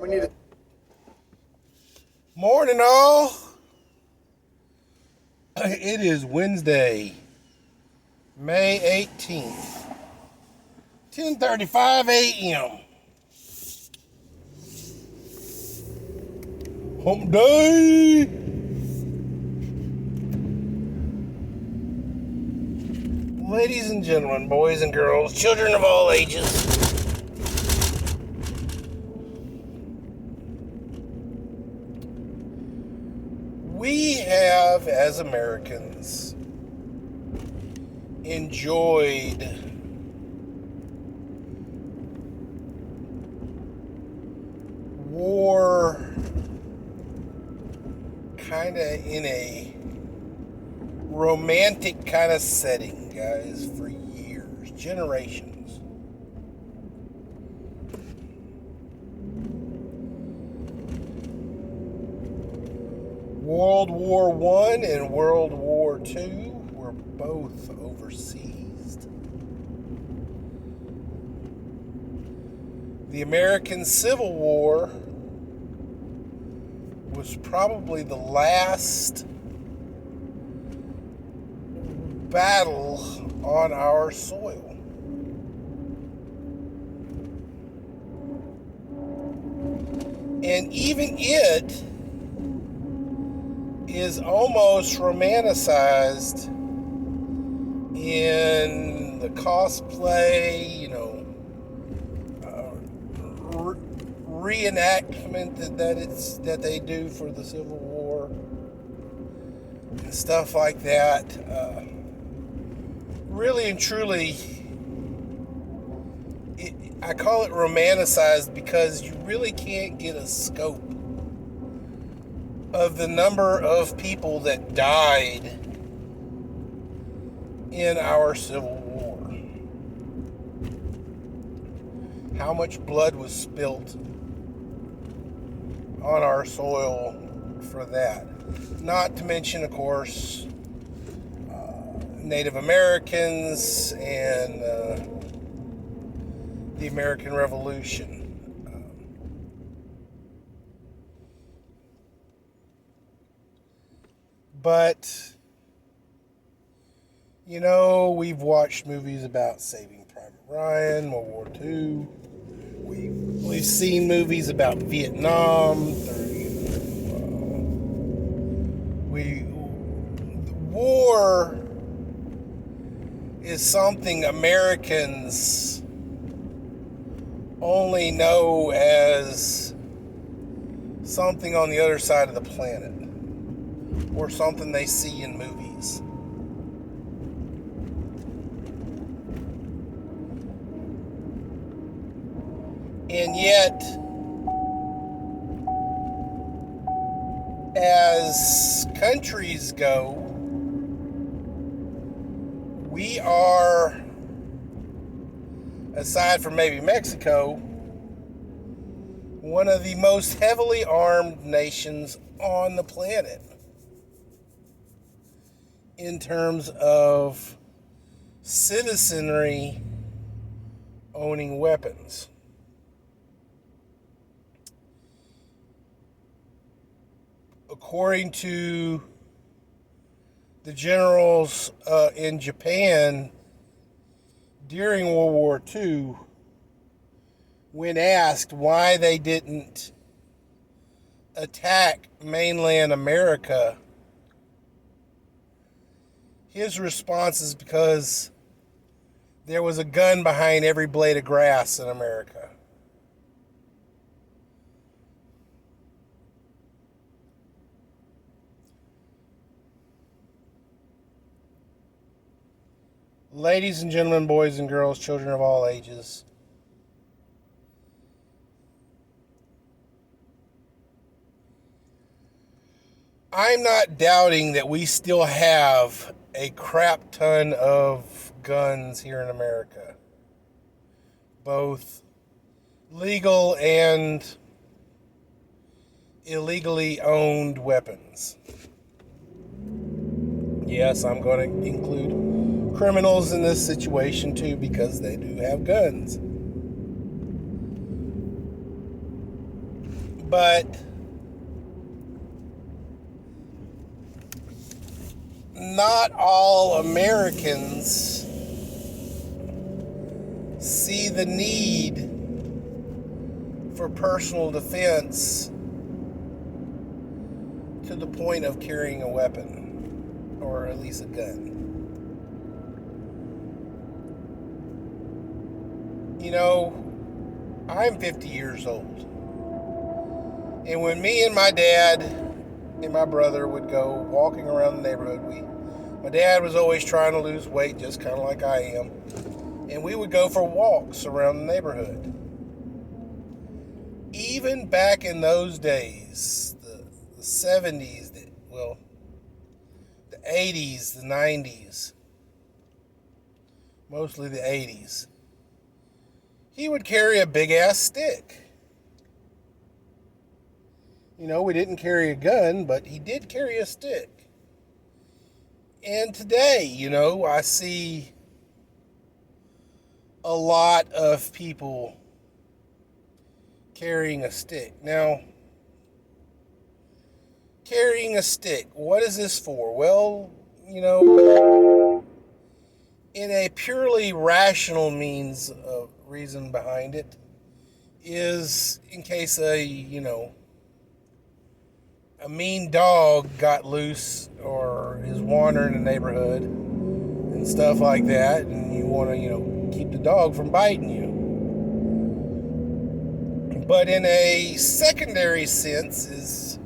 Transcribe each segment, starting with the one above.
We need it. Morning, all. It is Wednesday, May 18th, 10:35 a.m. Hump day. Ladies and gentlemen, boys and girls, children of all ages. We have, as Americans, enjoyed war kind of in a romantic kind of setting, guys, for years, generations. World War I and World War II were both overseas. The American Civil War was probably the last battle on our soil. And even it is almost romanticized in the cosplay, reenactment that they do for the Civil War and stuff like that. Really and truly, I call it romanticized because you really can't get a scope of the number of people that died in our Civil War. How much blood was spilt on our soil for that. Not to mention, of course, Native Americans and the American Revolution. But, we've watched movies about Saving Private Ryan, World War II. We've seen movies about Vietnam. War is something Americans only know as something on the other side of the planet, or something they see in movies. And yet, as countries go, we are, aside from maybe Mexico, one of the most heavily armed nations on the planet in terms of citizenry owning weapons. According to the generals in Japan during World War II, when asked why they didn't attack mainland America, his response is because there was a gun behind every blade of grass in America. Ladies and gentlemen, boys and girls, children of all ages, I'm not doubting that we still have a crap ton of guns here in America, both legal and illegally owned weapons. Yes, I'm going to include criminals in this situation too, because they do have guns. But not all Americans see the need for personal defense to the point of carrying a weapon, or at least a gun. You know, I'm 50 years old. And when me and my dad and my brother would go walking around the neighborhood, my dad was always trying to lose weight, just kind of like I am. And we would go for walks around the neighborhood. Even back in those days, the 70s, the 80s, the 90s, mostly the 80s, he would carry a big-ass stick. You know, we didn't carry a gun, but he did carry a stick. And today, you know, I see a lot of people carrying a stick. Now, carrying a stick, what is this for? Well, you know, in a purely rational means of reason behind it is in case a mean dog got loose or is wandering the neighborhood and stuff like that, and you want to, keep the dog from biting you. But in a secondary sense is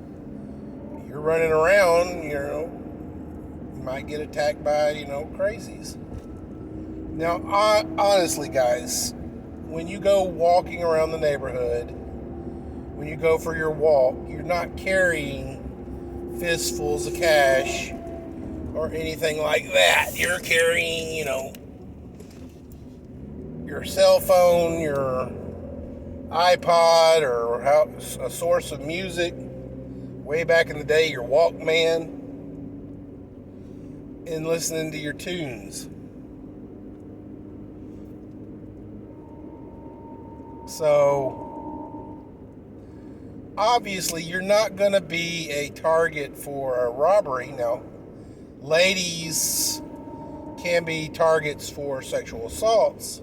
you're running around, you might get attacked by, crazies. Now, honestly, guys, when you go walking around the neighborhood, when you go for your walk, you're not carrying fistfuls of cash or anything like that. You're carrying, your cell phone, your iPod, or a source of music. Way back in the day, your Walkman, and listening to your tunes. So, obviously, you're not going to be a target for a robbery. Now, ladies can be targets for sexual assaults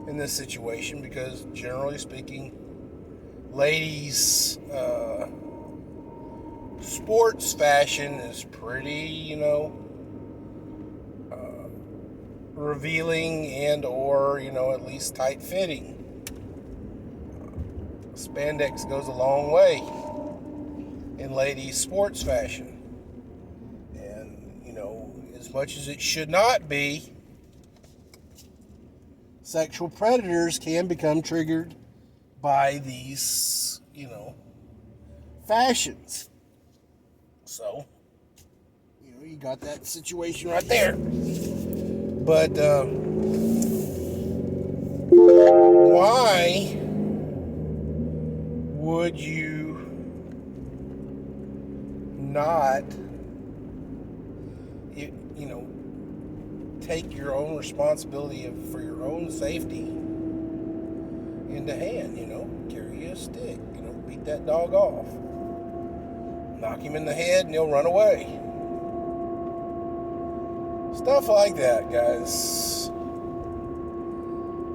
in this situation because, generally speaking, ladies' sports fashion is pretty, revealing and or, at least tight-fitting. Spandex goes a long way in ladies' sports fashion. And, as much as it should not be, sexual predators can become triggered by these, fashions. So, you got that situation right there. But, why would you not, take your own responsibility for your own safety into hand? Carry a stick, beat that dog off, knock him in the head, and he'll run away. Stuff like that, guys.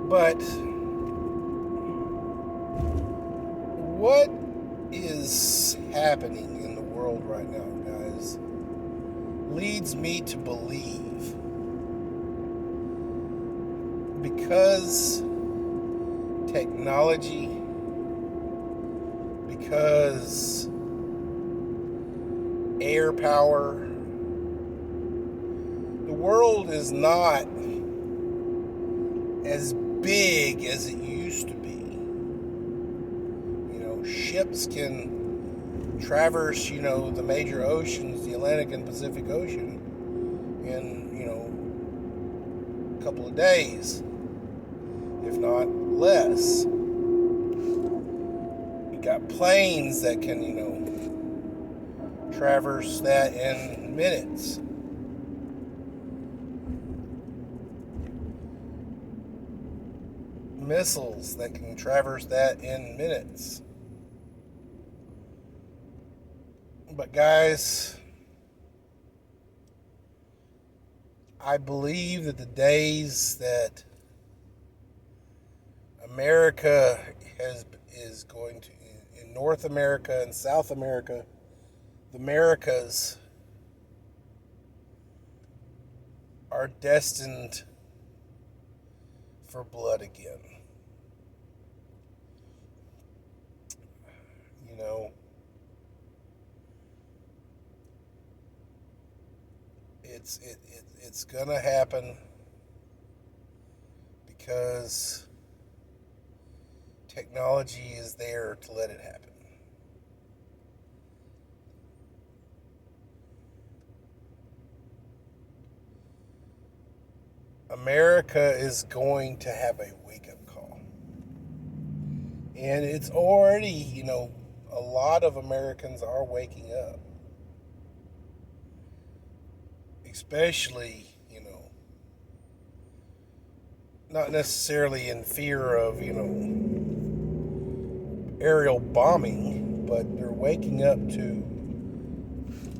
But what is happening in the world right now, guys, leads me to believe, because technology, because air power, the world is not as big as it used to be. Ships can traverse, the major oceans, the Atlantic and Pacific Ocean, in, a couple of days, if not less. You got planes that can, traverse that in minutes. Missiles that can traverse that in minutes. But guys, I believe that the days that America is going to, in North America and South America, the Americas are destined for blood again. You know, it's gonna happen because technology is there to let it happen. America is going to have a wake-up call. And it's already, a lot of Americans are waking up. Especially, not necessarily in fear of, aerial bombing, but they're waking up to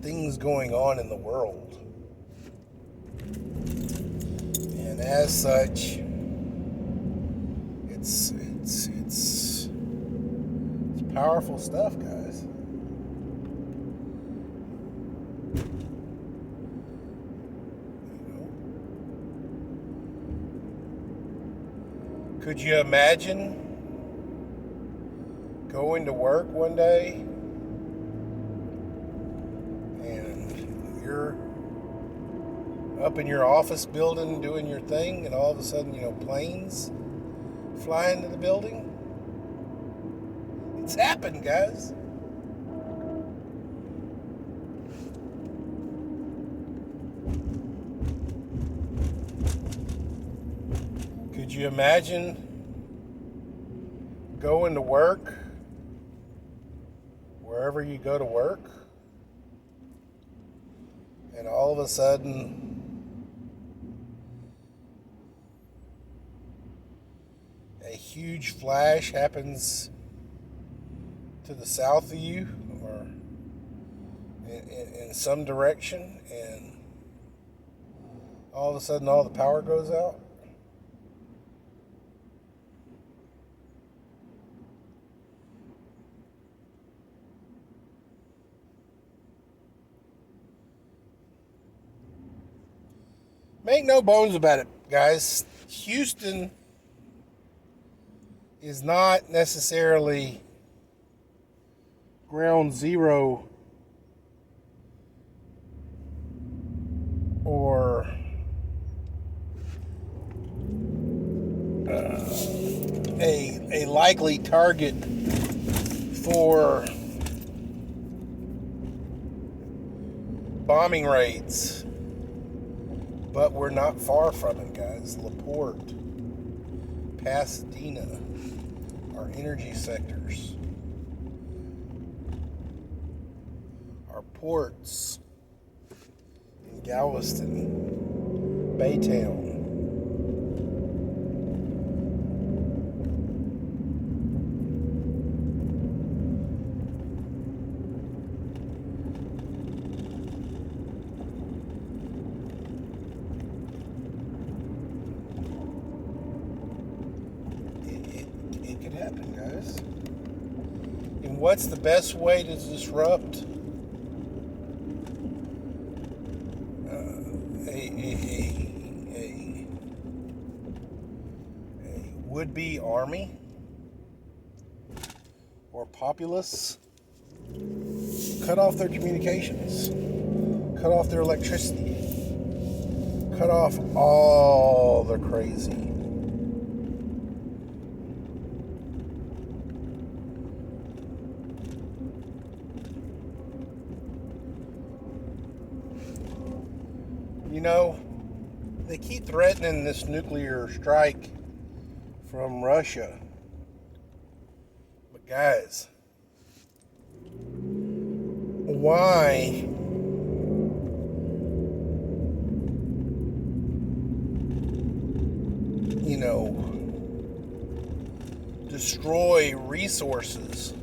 things going on in the world. And as such, it's powerful stuff, guys. Could you imagine going to work one day and you're up in your office building doing your thing, and all of a sudden, planes fly into the building? It's happened, guys. Could you imagine going to work, wherever you go to work, and all of a sudden a huge flash happens to the south of you or in some direction, and all of a sudden all the power goes out? Make no bones about it, guys. Houston is not necessarily ground zero or a likely target for bombing raids. But we're not far from it, guys. LaPorte, Pasadena, our energy sectors, our ports in Galveston, Baytown. It could happen, guys. And what's the best way to disrupt a would-be army or populace? Cut off their communications, cut off their electricity, cut off all the crazy. They keep threatening this nuclear strike from Russia. But guys, why destroy resources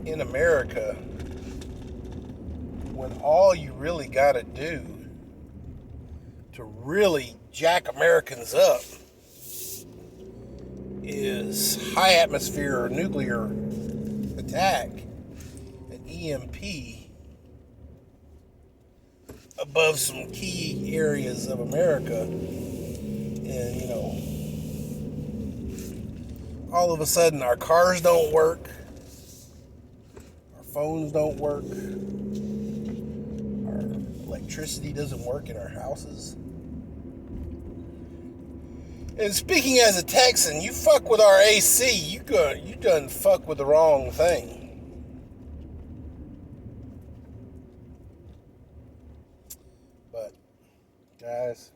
in America when all you really got to do to really jack Americans up is high atmosphere nuclear attack, an EMP, above some key areas of America. And, all of a sudden our cars don't work, our phones don't work, our electricity doesn't work in our houses. And speaking as a Texan, you fuck with our AC, you done fuck with the wrong thing. But, guys,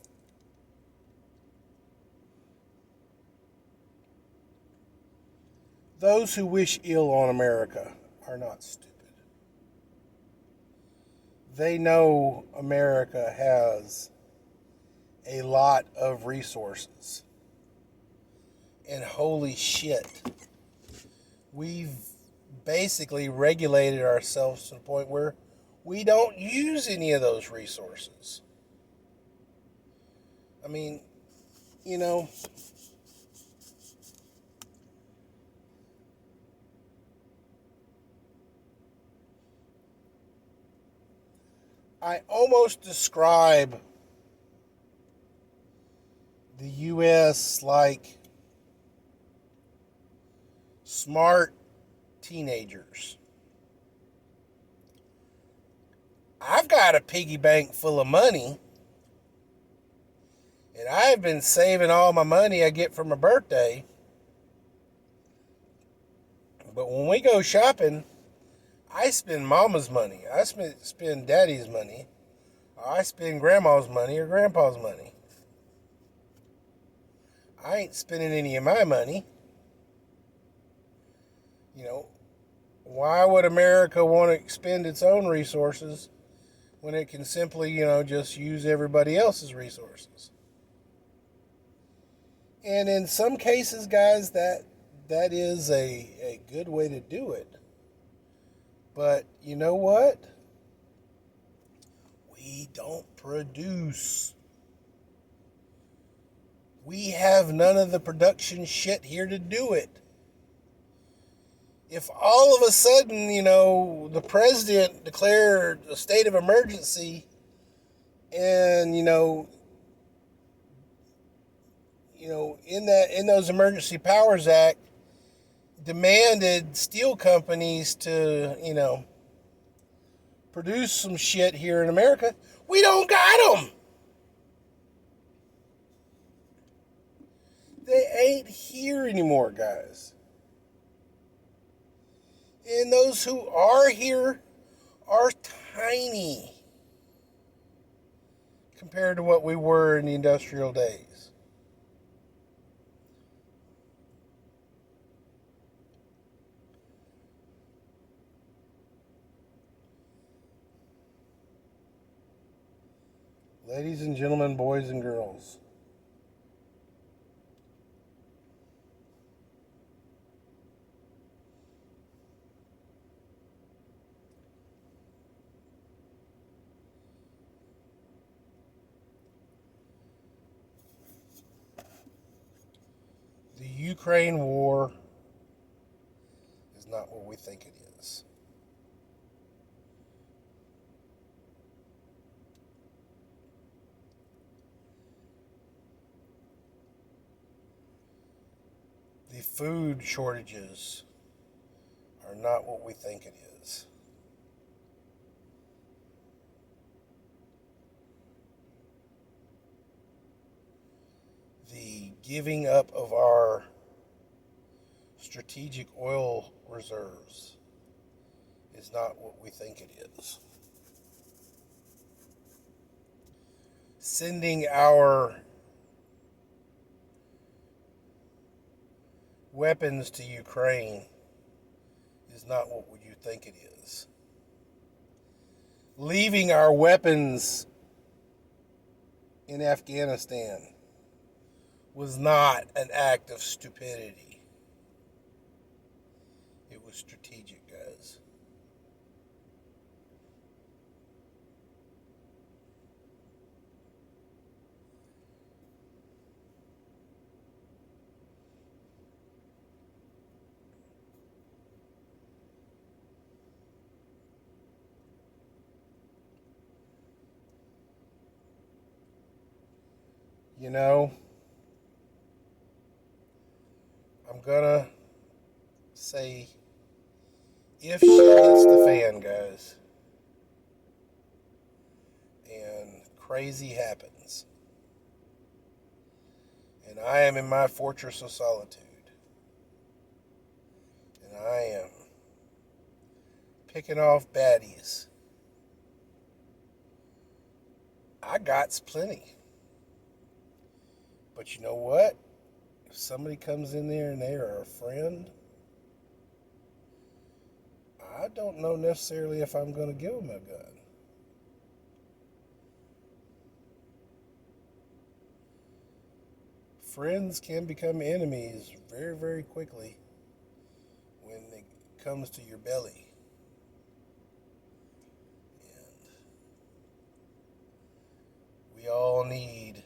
those who wish ill on America are not stupid. They know America has a lot of resources. And holy shit, we've basically regulated ourselves to the point where we don't use any of those resources. I mean, I almost describe the U.S. like smart teenagers. I've got a piggy bank full of money, and I've been saving all my money I get for my birthday. But when we go shopping, I spend mama's money. I spend daddy's money. I spend grandma's money or grandpa's money. I ain't spending any of my money. Why would America want to expend its own resources when it can simply, just use everybody else's resources? And in some cases, guys, that is a good way to do it. But you know what? We don't produce. We have none of the production shit here to do it. If all of a sudden, the president declared a state of emergency and, in those Emergency Powers Act demanded steel companies to, produce some shit here in America, we don't got them. They ain't here anymore, guys. And those who are here are tiny compared to what we were in the industrial days. Ladies and gentlemen, boys and girls, the Ukraine war is not what we think it is. The food shortages are not what we think it is. The giving up of our strategic oil reserves is not what we think it is. Sending our weapons to Ukraine is not what you think it is. Leaving our weapons in Afghanistan was not an act of stupidity. It with strategic, guys. You know, I'm gonna say if shit hits the fan, guys, and crazy happens, and I am in my fortress of solitude, and I am picking off baddies, I got's plenty. But you know what? If somebody comes in there and they are a friend, I don't know necessarily if I'm going to give them a gun. Friends can become enemies very, very quickly when it comes to your belly. And we all need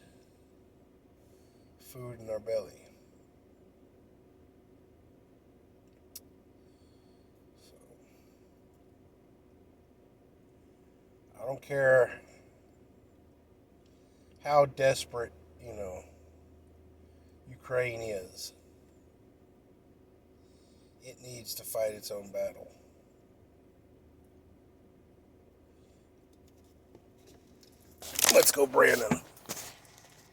food in our belly. So I don't care how desperate, Ukraine is. It needs to fight its own battle. Let's go, Brandon.